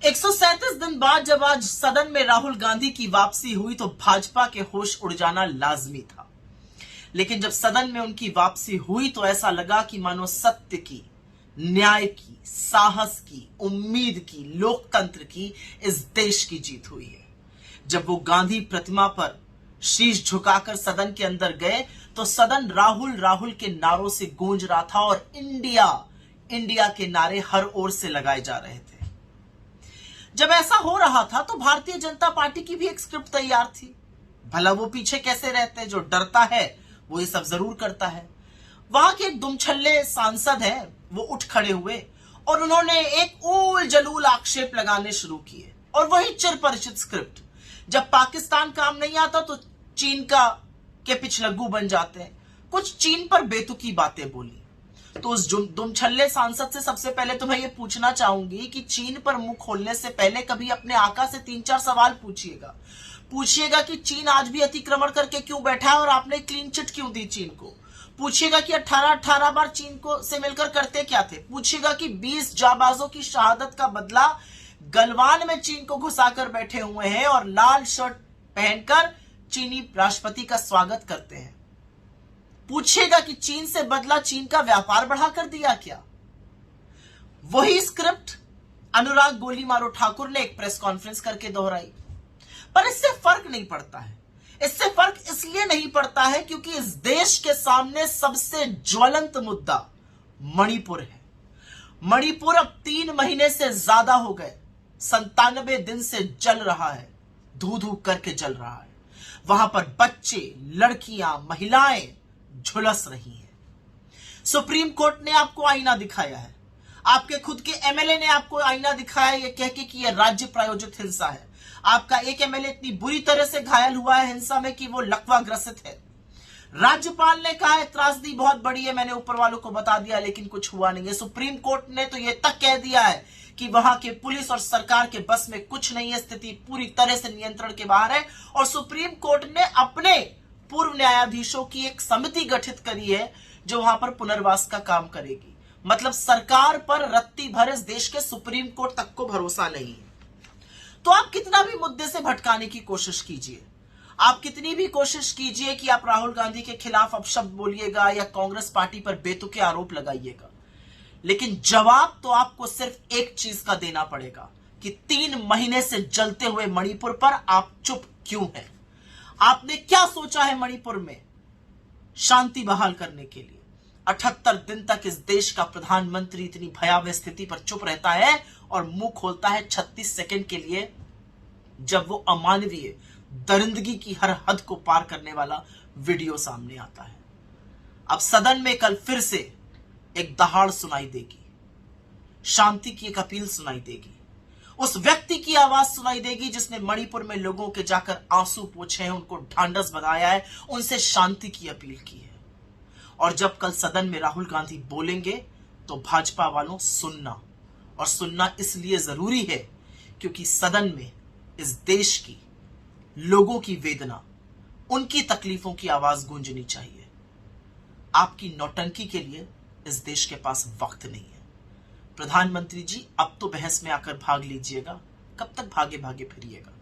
137 दिन बाद जब आज सदन में राहुल गांधी की वापसी हुई तो भाजपा के होश उड़ जाना लाजमी था। लेकिन जब सदन में उनकी वापसी हुई तो ऐसा लगा कि मानो सत्य की, न्याय की, साहस की, उम्मीद की, लोकतंत्र की इस देश की जीत हुई है। जब वो गांधी प्रतिमा पर शीश झुकाकर सदन के अंदर गए तो सदन राहुल राहुल के नारों से गूंज रहा था और इंडिया इंडिया के नारे हर ओर से लगाए जा रहे थे। जब ऐसा हो रहा था तो भारतीय जनता पार्टी की भी एक स्क्रिप्ट तैयार थी। भला वो पीछे कैसे रहते हैं, जो डरता है वो ये सब जरूर करता है। वहां के एक दुमछल्ले सांसद है, वो उठ खड़े हुए और उन्होंने एक ऊल जलूल आक्षेप लगाने शुरू किए। और वही चिर परिचित स्क्रिप्ट, जब पाकिस्तान काम नहीं आता तो चीन के पिछलग्गू बन जाते हैं। कुछ चीन पर बेतुकी बातें बोली तो उस दुमछल्ले सांसद से सबसे पहले तो मैं ये पूछना चाहूंगी कि चीन पर मुंह खोलने से पहले कभी अपने आका से 3-4 सवाल पूछिएगा कि चीन आज भी अतिक्रमण करके क्यों बैठा है और आपने क्लीन चिट क्यों दी चीन को। पूछिएगा कि 18 बार चीन को से मिलकर करते क्या थे। पूछिएगा कि 20 जाबाजों की शहादत का बदला गलवान में चीन को घुसाकर बैठे हुए हैं और लाल शर्ट पहनकर चीनी राष्ट्रपति का स्वागत करते हैं। पूछिएगा कि चीन से बदला चीन का व्यापार बढ़ाकर दिया क्या। वही स्क्रिप्ट अनुराग गोली मारो ठाकुर ने एक प्रेस कॉन्फ्रेंस करके दोहराई। पर इससे फर्क नहीं पड़ता है। इससे फर्क इसलिए नहीं पड़ता है क्योंकि इस देश के सामने सबसे ज्वलंत मुद्दा मणिपुर है। मणिपुर अब 3 महीने से ज्यादा हो गए 97 दिन से जल रहा है, धू धू करके जल रहा है। वहां पर बच्चे, लड़कियां, महिलाएं झुलस रही हैं। सुप्रीम कोर्ट ने आपको आईना दिखाया है, आपके खुद के एमएलए ने आपको आईना दिखाया है, ये कह के कि यह राज्य प्रायोजित हिंसा है। आपका एक एमएलए इतनी बुरी तरह से घायल हुआ है हिंसा में कि वो लकवा ग्रसित है। राज्यपाल ने कहा है त्रासदी बहुत बड़ी है, मैंने ऊपर वालों को बता दिया, लेकिन कुछ हुआ नहीं है। सुप्रीम कोर्ट ने तो यह तक कह दिया है कि वहां के पुलिस और सरकार के बस में कुछ नहीं है, स्थिति पूरी तरह से नियंत्रण के बाहर है। और सुप्रीम कोर्ट ने अपने पूर्व न्यायाधीशों की एक समिति गठित करी है जो वहां पर पुनर्वास का काम करेगी। मतलब सरकार पर रत्ती भर इस देश के सुप्रीम कोर्ट तक को भरोसा नहीं है। तो आप कितना भी मुद्दे से भटकाने की कोशिश कीजिए, आप कितनी भी कोशिश कीजिए कि आप राहुल गांधी के खिलाफ अपशब्द बोलिएगा या कांग्रेस पार्टी पर बेतुके आरोप लगाइएगा, लेकिन जवाब तो आपको सिर्फ एक चीज का देना पड़ेगा कि 3 महीने से जलते हुए मणिपुर पर आप चुप क्यों हैं। आपने क्या सोचा है मणिपुर में शांति बहाल करने के लिए। 78 दिन तक इस देश का प्रधानमंत्री इतनी भयावह स्थिति पर चुप रहता है और मुंह खोलता है 36 सेकंड के लिए, जब वो अमानवीय दरिंदगी की हर हद को पार करने वाला वीडियो सामने आता है। अब सदन में कल फिर से एक दहाड़ सुनाई देगी, शांति की एक अपील सुनाई देगी, उस व्यक्ति की आवाज सुनाई देगी जिसने मणिपुर में लोगों के जाकर आंसू पोंछे हैं, उनको ढांढस बंधाया है, उनसे शांति की अपील की है। और जब कल सदन में राहुल गांधी बोलेंगे तो भाजपा वालों सुनना, और सुनना इसलिए जरूरी है क्योंकि सदन में इस देश की लोगों की वेदना, उनकी तकलीफों की आवाज गूंजनी चाहिए। आपकी नौटंकी के लिए इस देश के पास वक्त नहीं है। प्रधानमंत्री जी अब तो बहस में आकर भाग लीजिएगा, कब तक भागे भागे फिरिएगा।